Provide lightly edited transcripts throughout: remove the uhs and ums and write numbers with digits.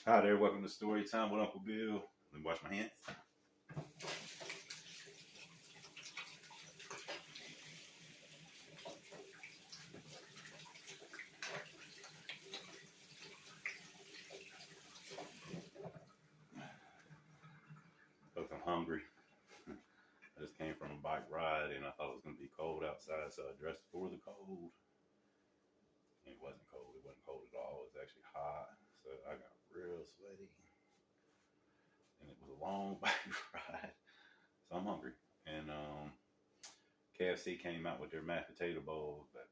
Hi there, welcome to Story Time with Uncle Bill. Let me wash my hands. Look, I'm hungry. I just came from a bike ride and I thought it was going to be cold outside, so I dressed for the cold. And it wasn't cold. It wasn't cold at all. It was actually hot. So I got real sweaty. And it was a long bike ride. So I'm hungry. And KFC came out with their mashed potato bowls that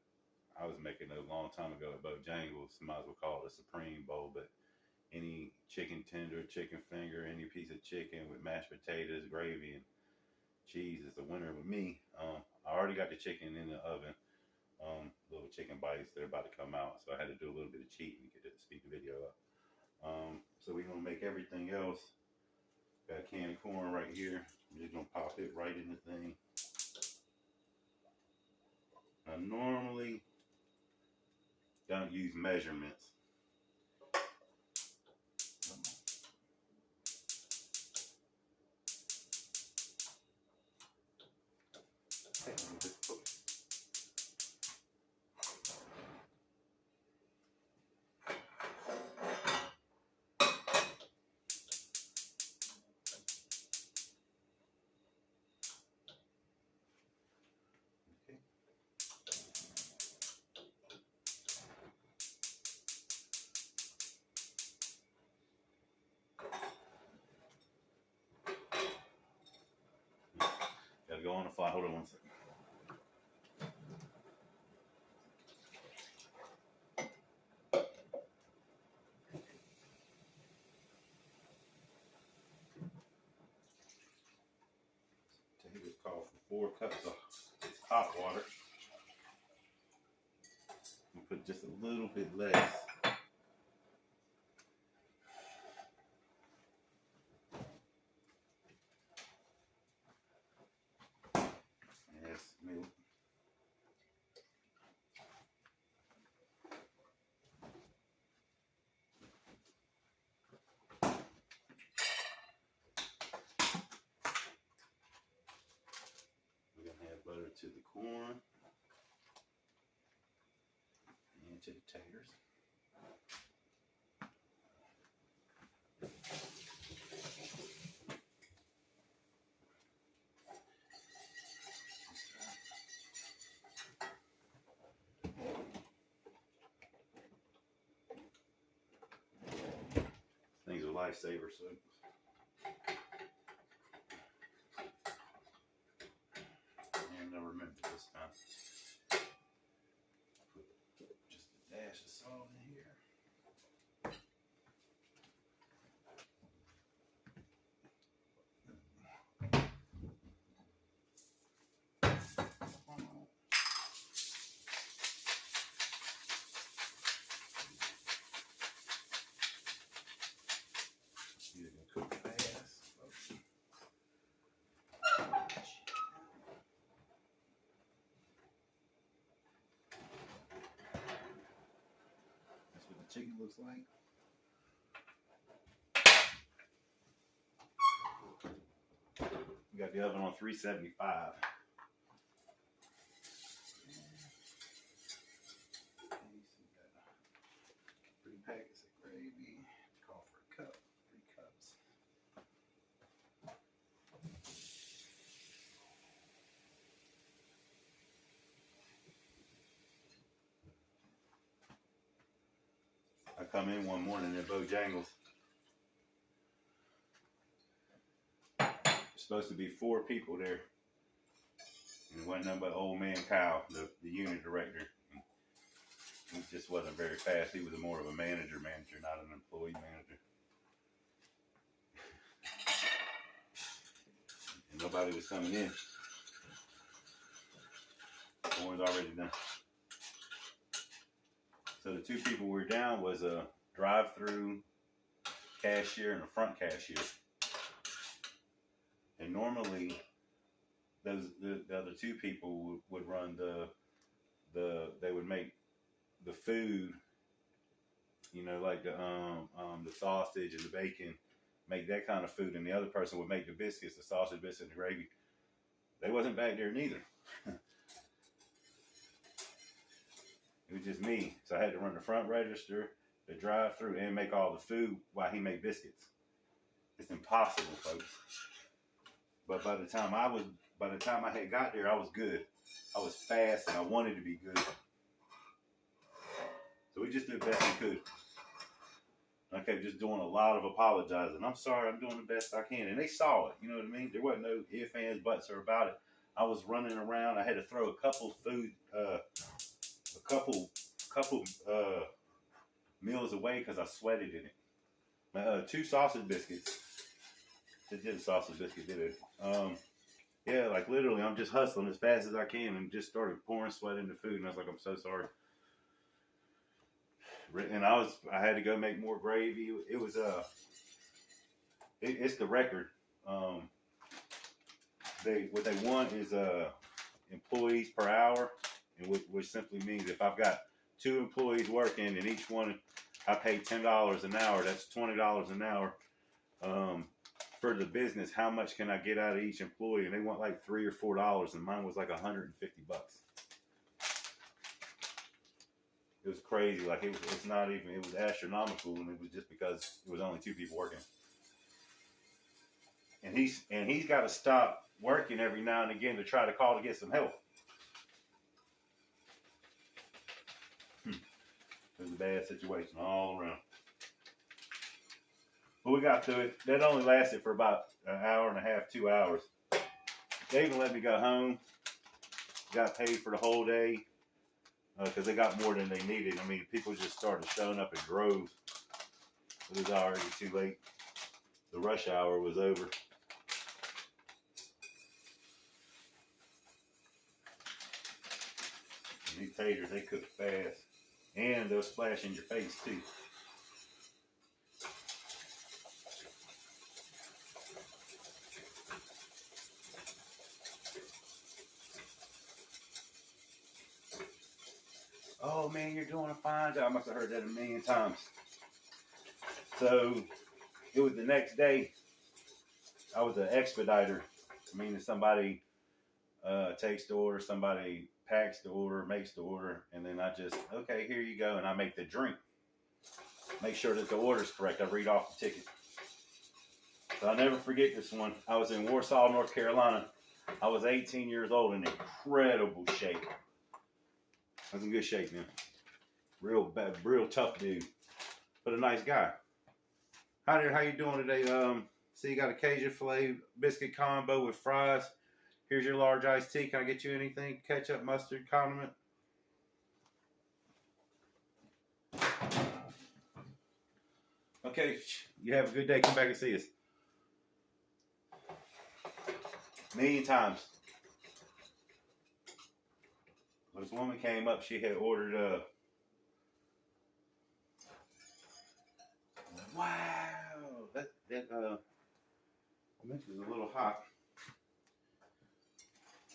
I was making a long time ago at Bojangles. Might as well call it a Supreme Bowl, but any chicken tender, chicken finger, any piece of chicken with mashed potatoes, gravy, and cheese is the winner with me. I already got the chicken in the oven. Little chicken bites, they're about to come out, so I had to do a little bit of cheating to get to speed the video up. So we're gonna make everything else. Got a can of corn right here. I'm just gonna pop it right in the thing. I normally don't use measurements. Gotta go on the fly. Hold on one second. Potatoes call for 4 cups of hot water. We'll put just a little bit less. Milk. We're gonna add butter to the corn and to the taters. Things are lifesaver, so and I remember this time. Put just a dash of salt in here. You're gonna cook fast. That's what the chicken looks like. We got the oven on 375. Three packets of gravy. Call for a cup. 3 cups. I come in one morning at Bojangles. There's supposed to be 4 people there. And it wasn't nothing but old man Kyle, the unit director. He just wasn't very fast. He was more of a manager, not an employee manager. And nobody was coming in. Corn's already done. So the 2 people we were down was a drive-through cashier and a front cashier. And normally, the other 2 people would run they would make the food you know, like the sausage and the bacon, make that kind of food, and the other person would make the biscuits, the sausage, biscuits, and the gravy. They wasn't back there neither. It was just me. So I had to run the front register, the drive-through, and make all the food while he made biscuits. It's impossible, folks. But by the time I had got there, I was good. I was fast and I wanted to be good. So we just did the best we could. I kept just doing a lot of apologizing. I'm sorry, I'm doing the best I can. And they saw it, you know what I mean? There wasn't no ifs, ands, buts, or about it. I was running around. I had to throw a couple meals away because I sweated in it. 2 sausage biscuits. They did a sausage biscuit, did it? Yeah, like literally, I'm just hustling as fast as I can and just started pouring sweat into food. And I was like, I'm so sorry. And I had to go make more gravy. It was it's the record. What they want is employees per hour, and which simply means if I've got 2 employees working and each one I pay $10 an hour, that's $20 an hour. For the business, how much can I get out of each employee? And they want like $3 or $4, and mine was like $150. It was crazy. Like it's not even. It was astronomical, and it was just because it was only 2 people working. And he's got to stop working every now and again to try to call to get some help. It was a bad situation all around. But we got through it. That only lasted for about an hour and a half, 2 hours. They even let me go home. Got paid for the whole day because they got more than they needed. I mean, people just started showing up in droves. It was already too late. The rush hour was over. And these taters, they cook fast. And they'll splash in your face, too. Oh man, you're doing a fine job. I must have heard that a million times. So it was the next day. I was an expediter, meaning somebody takes the order, somebody packs the order, makes the order, and then I just, okay, here you go, and I make the drink. Make sure that the order's correct. I read off the ticket. So I'll never forget this one. I was in Warsaw, North Carolina. I was 18 years old in incredible shape. I was in good shape, man. Real bad, real tough dude, but a nice guy. How you doing today? See, you got a Cajun filet biscuit combo with fries. Here's your large iced tea. Can I get you anything? Ketchup, mustard, condiment? Okay, you have a good day. Come back and see us. A million times. This woman came up. She had ordered wow, that mix is a little hot.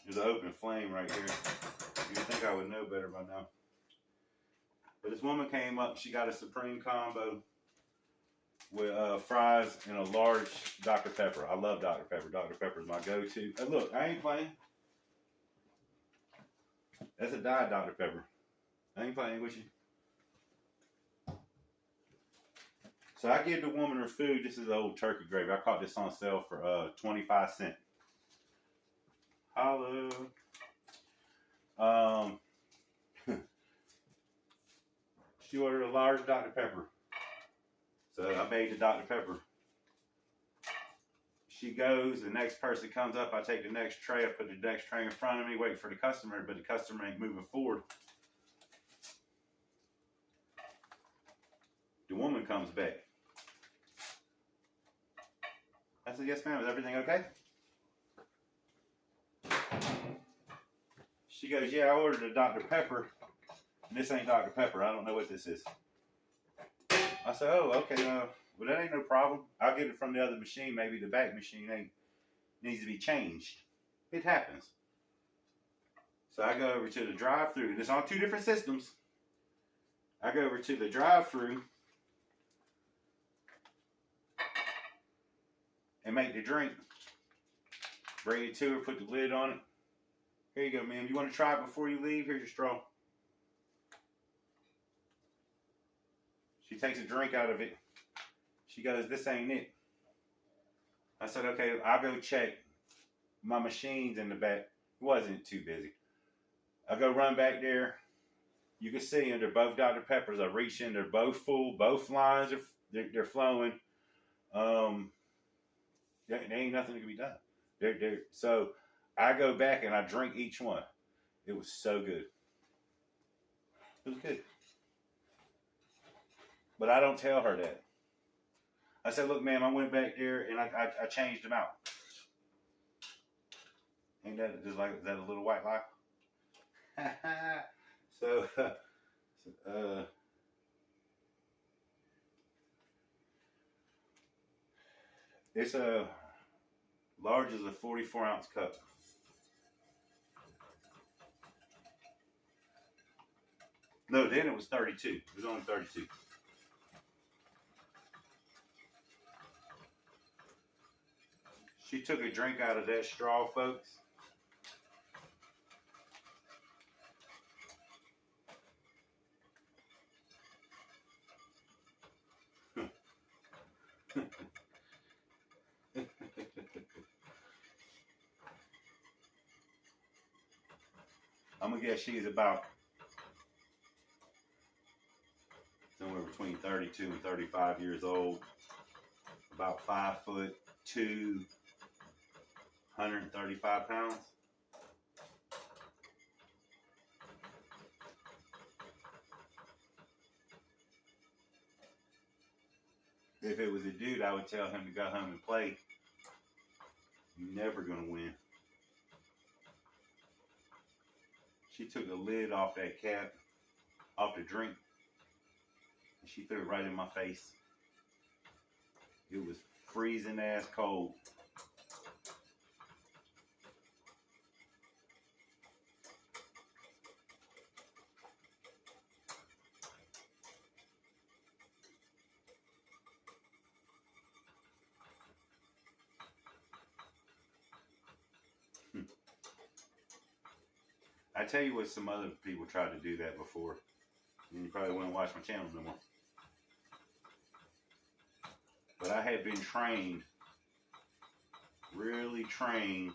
There's an open flame right here. You'd think I would know better by now. But this woman came up. She got a supreme combo with fries and a large Dr. Pepper. I love Dr. Pepper. Dr. Pepper is my go-to. Hey, look, I ain't playing. That's a Diet Dr. Pepper. I ain't playing with you. So I give the woman her food. This is the old turkey gravy. I caught this on sale for 25 cents. Hello. She ordered a large Dr. Pepper. So I made the Dr. Pepper. She goes, the next person comes up, I take the next tray, I put the next tray in front of me, wait for the customer, but the customer ain't moving forward. The woman comes back. I said, yes ma'am, is everything okay? She goes, yeah, I ordered a Dr. Pepper, and this ain't Dr. Pepper, I don't know what this is. I said, oh, okay, well, that ain't no problem. I'll get it from the other machine. Maybe the back machine needs to be changed. It happens. So I go over to the drive-thru. It's on 2 different systems. I go over to the drive-thru, and make the drink. Bring it to her, put the lid on it. Here you go, ma'am. You want to try it before you leave? Here's your straw. She takes a drink out of it. She goes, this ain't it. I said, okay, I'll go check my machines in the back. It wasn't too busy. I go run back there. You can see them. They're both Dr. Peppers. I reach in. They're both full. Both lines are they're flowing. There ain't nothing that can be done. So I go back and I drink each one. It was so good. It was good. But I don't tell her that. I said, look, ma'am, I went back there and I changed them out. Ain't that just like, is that a little white lie? So, it's a large as a 44-ounce cup. No, then it was 32. It was only 32. She took a drink out of that straw, folks. I'm gonna guess she's about somewhere between 32 and 35 years old. About 5'2", 135 pounds. If it was a dude, I would tell him to go home and play. You're never gonna win. She took the lid off that cap, off the drink, and she threw it right in my face. It was freezing ass cold. I tell you what, some other people tried to do that before, and you probably wouldn't watch my channel no more. But I had been trained, really trained,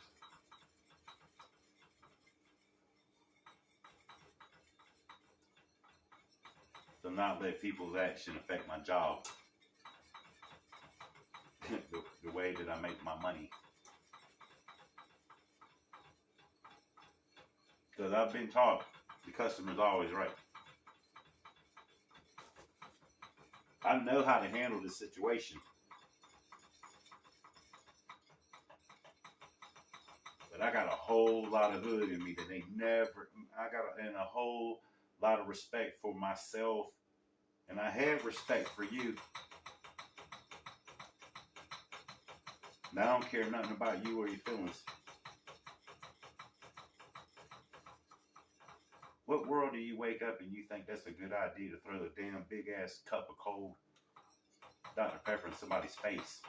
to not let people's action affect my job, the way that I make my money. Because I've been taught the customer's always right. I know how to handle this situation. But I got a whole lot of hood in me that they never, and a whole lot of respect for myself. And I have respect for you. And I don't care nothing about you or your feelings. What world do you wake up and you think that's a good idea to throw a damn big ass cup of cold Dr. Pepper in somebody's face?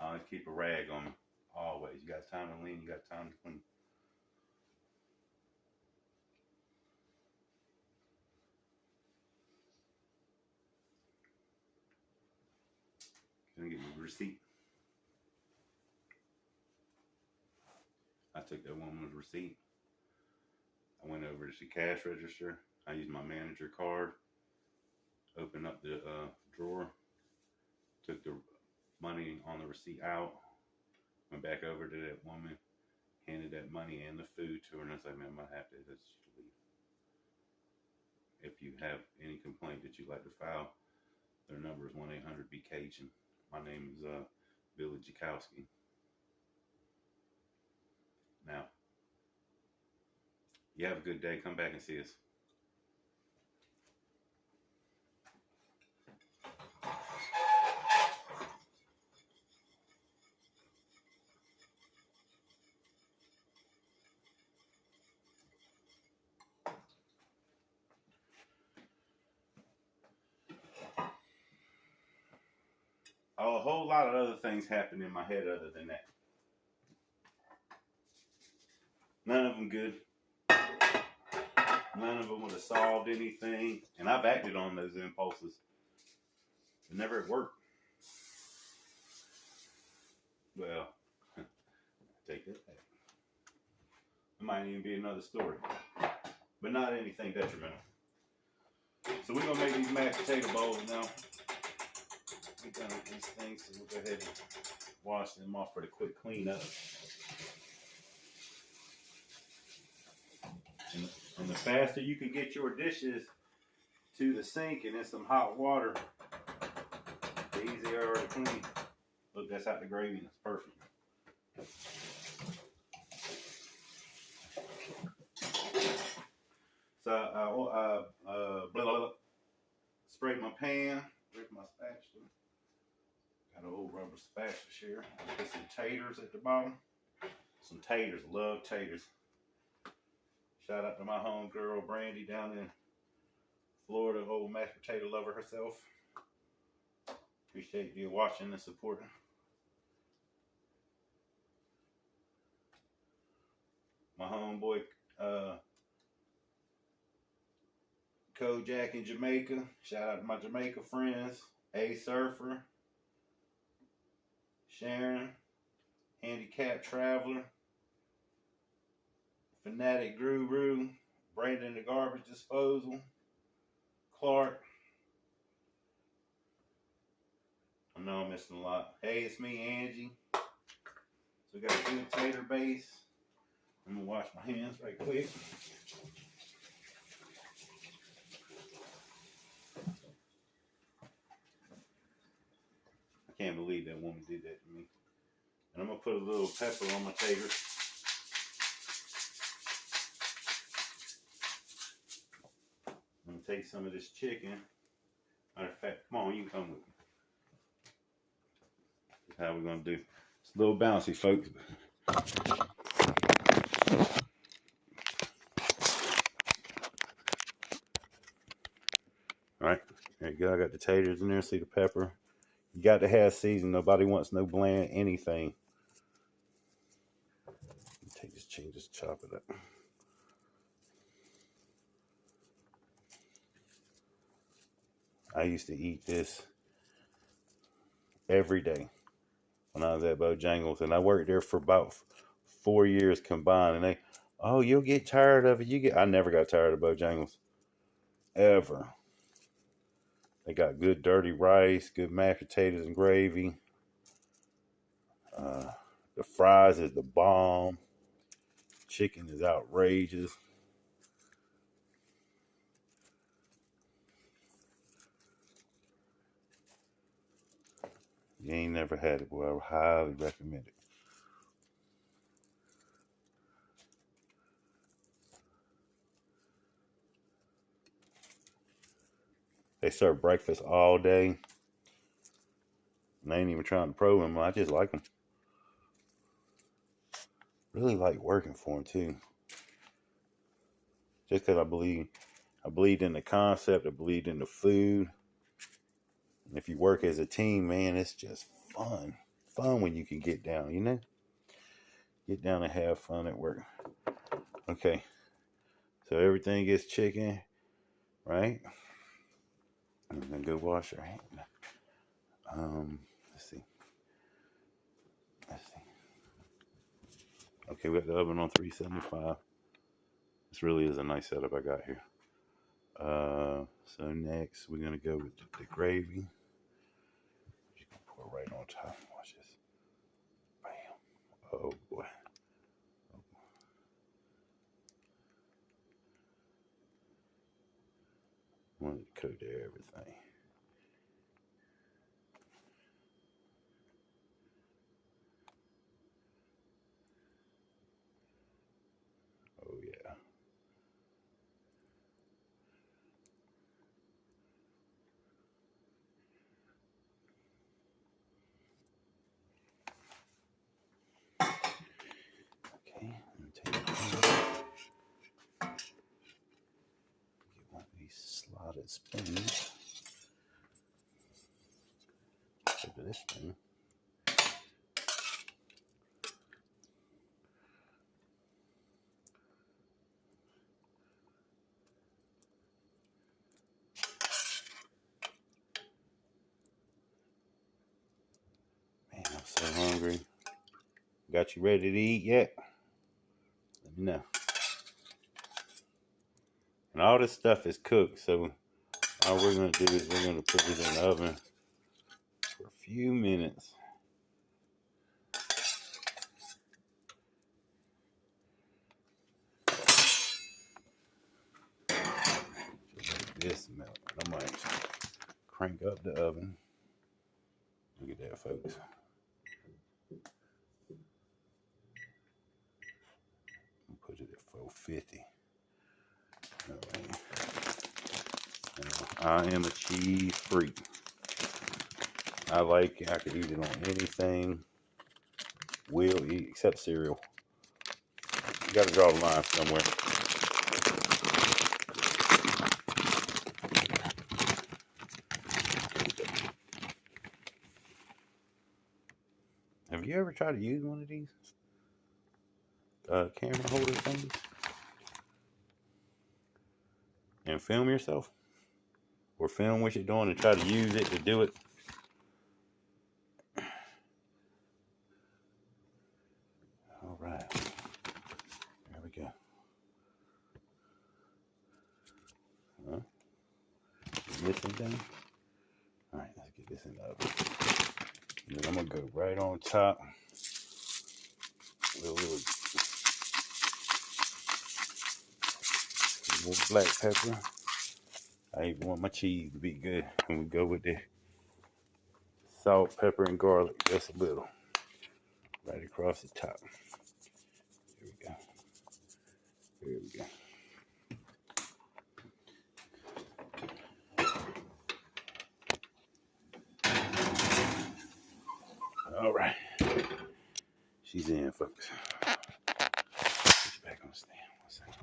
I always keep a rag on me. Always. You got time to lean, you got time to clean. Can I get my receipt? I took that woman's receipt. I went over to the cash register. I used my manager card. Opened up the drawer. Took the money on the receipt out. Went back over to that woman. Handed that money and the food to her. And I said, man, I might have to let you leave. If you have any complaint that you'd like to file, their number is 1-800-BCAGEN. My name is Billy Jakowski. Now, you have a good day. Come back and see us. a whole lot of other things happen in my head other than that. None of them good. None of them would have solved anything. And I've acted on those impulses. It never worked. Well, take that back. It might even be another story. But not anything detrimental. So we're going to make these mashed potato bowls now. We've done these things, so we'll go ahead and wash them off for the quick cleanup. And the faster you can get your dishes to the sink and in some hot water, the easier to clean. Look, that's out the gravy. That's perfect. So I sprayed my pan with my spatula. Got an old rubber spatula here. Put some taters at the bottom. Some taters. Love taters. Shout out to my homegirl Brandy down in Florida, old mashed potato lover herself. Appreciate you watching and supporting. My homeboy Kojak in Jamaica. Shout out to my Jamaica friends. A Surfer, Sharon, Handicapped Traveler, Fanatic Guru, Brandon the Garbage Disposal, Clark. I know I'm missing a lot. Hey, it's me, Angie. So we got a good tater base. I'm gonna wash my hands right quick. I can't believe that woman did that to me. And I'm gonna put a little pepper on my taters. I'm gonna take some of this chicken. Matter of fact, come on, you can come with me. This is how we're gonna do. It's a little bouncy, folks. All right, there you go. I got the taters in there. See the pepper. You got to have season. Nobody wants no bland anything. Take this chicken, just chop it up. I used to eat this every day when I was at Bojangles, and I worked there for about 4 years combined. And oh, you'll get tired of it. I never got tired of Bojangles, ever. They got good dirty rice, good mashed potatoes and gravy. The fries is the bomb. Chicken is outrageous. You ain't never had it, boy. I would highly recommend it. They serve breakfast all day. And I ain't even trying to probe them. I just like them. Really like working for them too. Just because I believe in the concept. I believe in the food. And if you work as a team, man, it's just fun. Fun when you can get down, you know? Get down and have fun at work. Okay. So everything gets chicken, right? I'm gonna go wash her hand. Let's see. Okay, we got the oven on 375. This really is a nice setup I got here. So next we're gonna go with the gravy. Just gonna pour right on top. Watch this. Bam. Oh boy. I wanted to coat everything. Oh yeah. Okay, I'm gonna take get one of these slotted spoons. Over this spoon. Man, I'm so hungry. Got you ready to eat yet? Let me know. And all this stuff is cooked, so all we're going to do is we're going to put it in the oven for a few minutes. Just like this melt. I might crank up the oven. Look at that, folks. Put it at 450. All right. I am a cheese freak. I could eat it on anything. Will eat, except cereal. You gotta draw the line somewhere. Have you ever tried to use one of these camera holder things and film yourself? Or film what you're doing and try to use it to do it? All right. There we go. Get this thing done. All right, let's get this in the oven. And then I'm going to go right on top with a little black pepper. I even want my cheese to be good. And we go with the salt, pepper, and garlic. Just a little. Right across the top. There we go. There we go. All right. She's in, folks. Put you back on the stand. One second.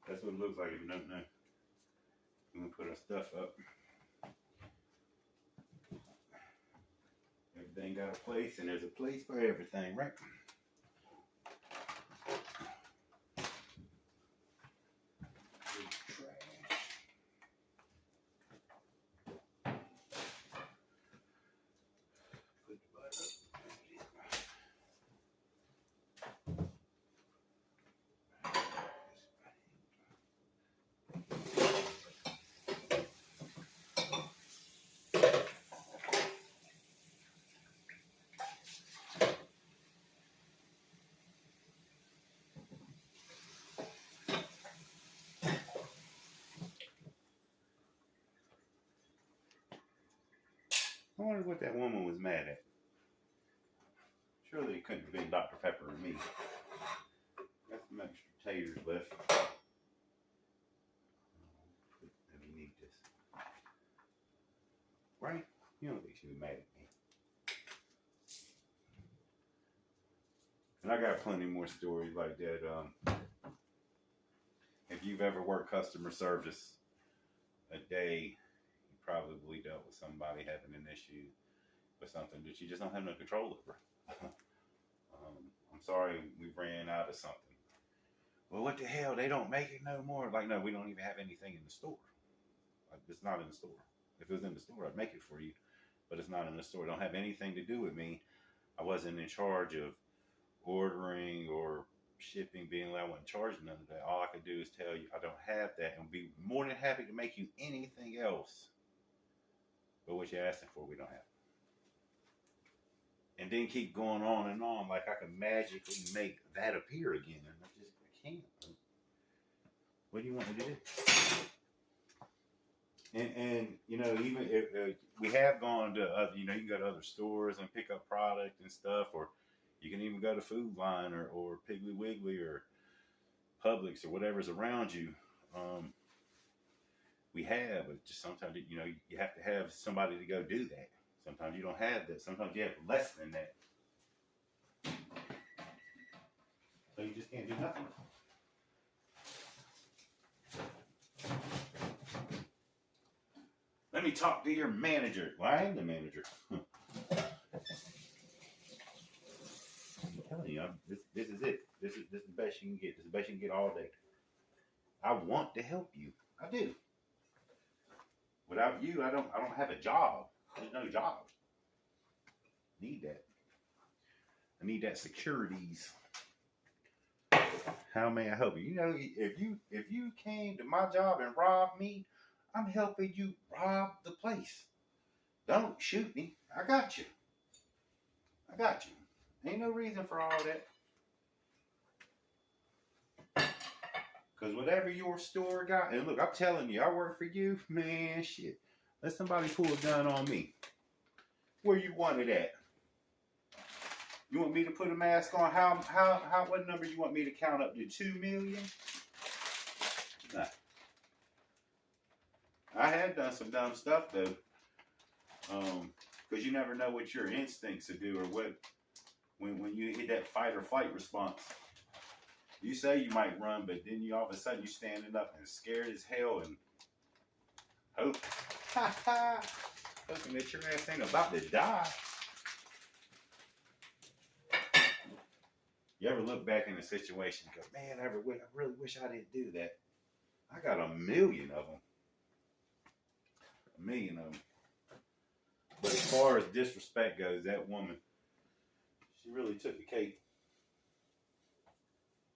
That's what it looks like if you don't know. We're going to put our stuff up. Everything got a place, and there's a place for everything, right? I wonder what that woman was mad at. Surely it couldn't have been Dr. Pepper and me. Got some extra taters left. Let me need this. Right? You don't think she was mad at me. And I got plenty more stories like that. If you've ever worked customer service a day, you probably dealt with somebody having an issue with something that you just don't have no control over. I'm sorry, we ran out of something. Well, what the hell? They don't make it no more. Like, no, we don't even have anything in the store. Like, it's not in the store. If it was in the store, I'd make it for you. But it's not in the store. It don't have anything to do with me. I wasn't in charge of ordering or shipping, being allowed, I wasn't charging none of that. All I could do is tell you I don't have that and be more than happy to make you anything else. But what you're asking for, we don't have. And then keep going on and on like I can magically make that appear again. And I can't. What do you want me to do? And you know, even if we have gone to other, you know, you can go to other stores and pick up product and stuff, or you can even go to Food Line or Piggly Wiggly or Publix or whatever's around you. We have, but just sometimes, you know, you have to have somebody to go do that. Sometimes you don't have that. Sometimes you have less than that. So you just can't do nothing. Let me talk to your manager. Well, I am the manager. I'm telling you, this is it. This is the best you can get. This is the best you can get all day. I want to help you. I do. Without you, I don't have a job. There's no job. Need that. I need that securities. How may I help you? You know, if you came to my job and robbed me, I'm helping you rob the place. Don't shoot me. I got you. I got you. Ain't no reason for all that. Because whatever your store got, and look, I'm telling you, I work for you, man, shit. Let somebody pull a gun on me. Where you want it at? You want me to put a mask on? What number you want me to count up to? 2 million? Nah. I have done some dumb stuff though. Because you never know what your instincts will do or what when you hit that fight or flight response. You say you might run, but then you all of a sudden you standing up and scared as hell and hoping that your ass ain't about to die. You ever look back in a situation and go, man, I really wish I didn't do that. I got a million of them. A million of them. But as far as disrespect goes, that woman, she really took the cake.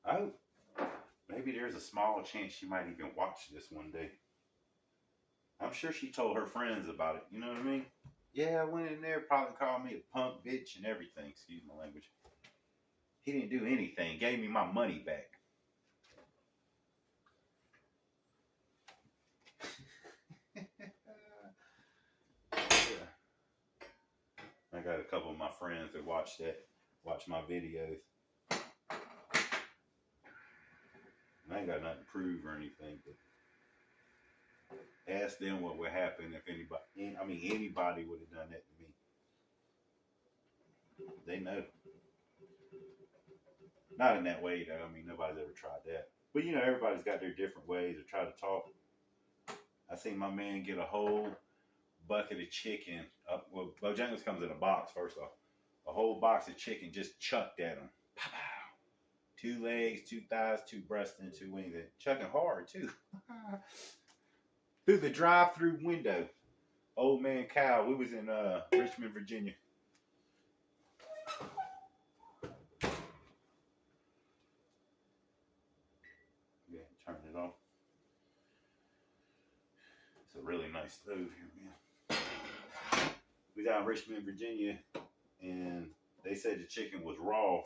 Oh, maybe there's a small chance she might even watch this one day. I'm sure she told her friends about it. You know what I mean? Yeah, I went in there, probably called me a punk bitch and everything. Excuse my language. He didn't do anything. Gave me my money back. Yeah. I got a couple of my friends that watch my videos. I ain't got nothing to prove or anything, but ask them what would happen if anybody would have done that to me. They know. Not in that way, though. I mean, nobody's ever tried that. But, you know, everybody's got their different ways of trying to talk. I seen my man get a whole bucket of chicken. Well, Bojangles comes in a box, first off. A whole box of chicken just chucked at him. Pow, pow. 2 legs, 2 thighs, 2 breasts, and 2 wings. And chucking hard, too. Through the drive-through window. Old man Kyle, we was in Richmond, Virginia. Yeah, turn it off. It's a really nice stove here, man. We was out in Richmond, Virginia, and they said the chicken was raw.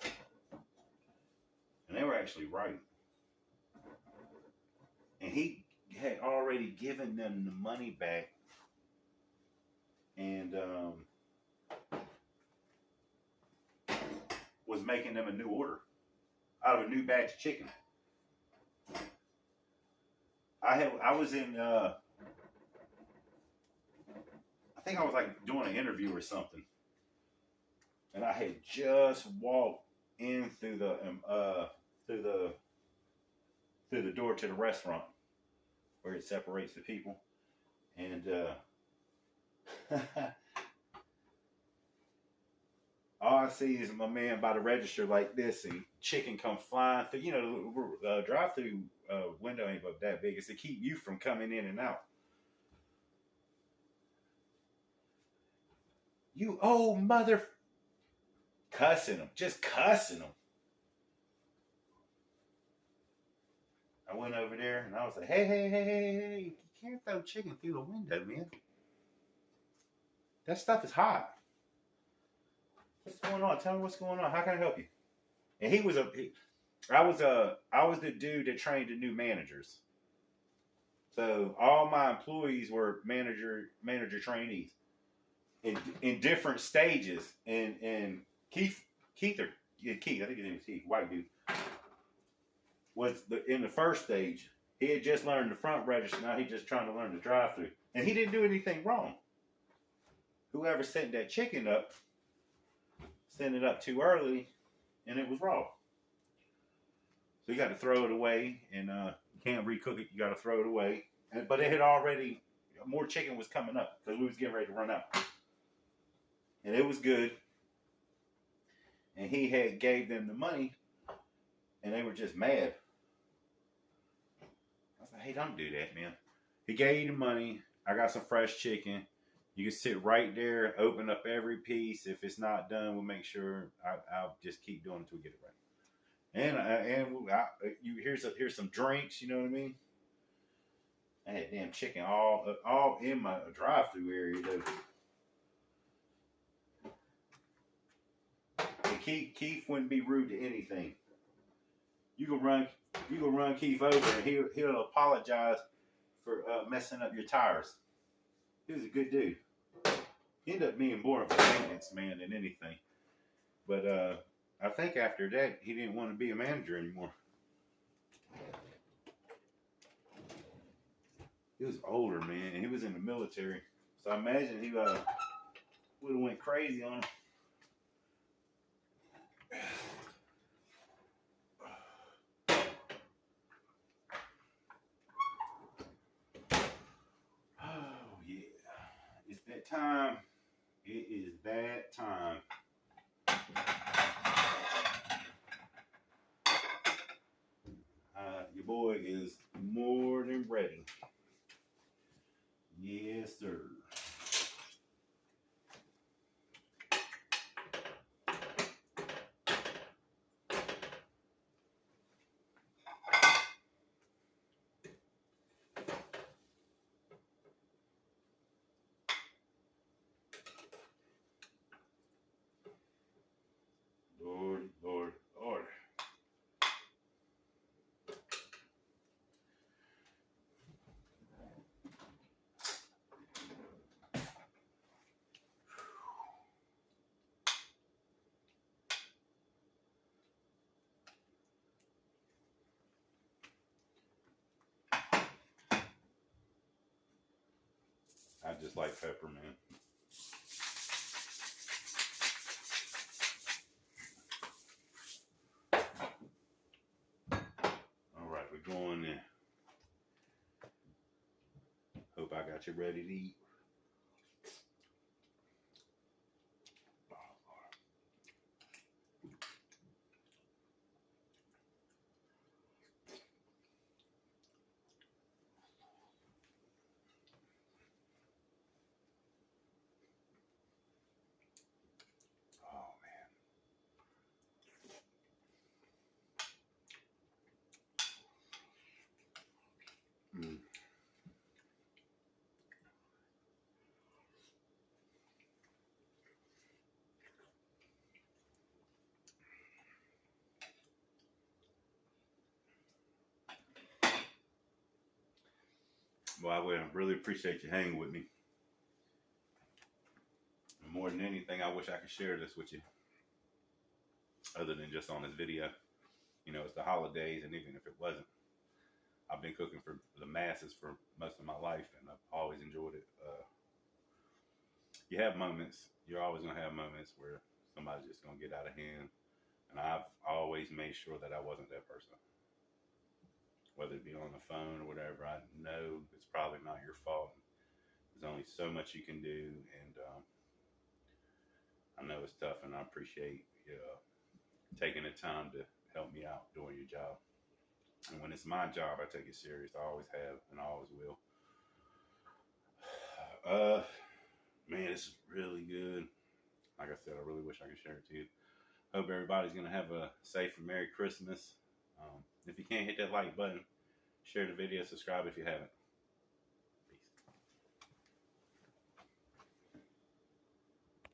And they were actually right. And he had already given them the money back. And was making them a new order out of a new batch of chicken. I was in I think I was like doing an interview or something, and I had just walked in through the door to the restaurant where it separates the people, and all I see is my man by the register like this, and chicken come flying through. You know, the drive-through window ain't about that big. It's to keep you from coming in and out. You old mother... Cussing them. Just cussing them. I went over there, and I was like, hey. You can't throw chicken through the window, man. That stuff is hot. What's going on? Tell me what's going on. How can I help you? And I was the dude that trained the new managers. So all my employees were manager trainees in different stages. And Keith, I think his name was Keith, white dude, was in the first stage. He had just learned the front register. Now he's just trying to learn the drive-through, and he didn't do anything wrong. whoever sent that chicken up sent it up too early, and it was raw. So you got to throw it away, and you can't recook it. You got to throw it away. But it had already, more chicken was coming up because we was getting ready to run out, and it was good. And he had gave them the money, and they were just mad. I was like, hey, don't do that, man. He gave you the money. I got some fresh chicken. You can sit right there, open up every piece. If it's not done, we'll make sure. I'll just keep doing it until we get it right. And here's some drinks. You know what I mean? I had damn chicken all in my drive-through area though. And Keith wouldn't be rude to anything. You can run Keith over, and he'll apologize for messing up your tires. He was a good dude. He ended up being more of a maintenance man than anything. But I think after that, he didn't want to be a manager anymore. He was older, man, and he was in the military. So I imagine he would have went crazy on him. Oh, yeah. It's that time. It is that time. Your boy is more than ready. Yes, sir. Lord. I just like pepper, man. All right, we're going in. Hope I got you ready to eat. Well, I really appreciate you hanging with me. And more than anything, I wish I could share this with you. Other than just on this video. You know, it's the holidays, and even if it wasn't, I've been cooking for the masses for most of my life, and I've always enjoyed it. You have moments. You're always going to have moments where somebody's just going to get out of hand. And I've always made sure that I wasn't that person. Whether it be on the phone or whatever, I know it's probably not your fault. There's only so much you can do, and I know it's tough, and I appreciate you taking the time to help me out doing your job. And when it's my job, I take it serious. I always have, and I always will. Man, this is really good. Like I said, I really wish I could share it to you. Hope everybody's going to have a safe and Merry Christmas. If you can't hit that like button, share the video, subscribe if you haven't.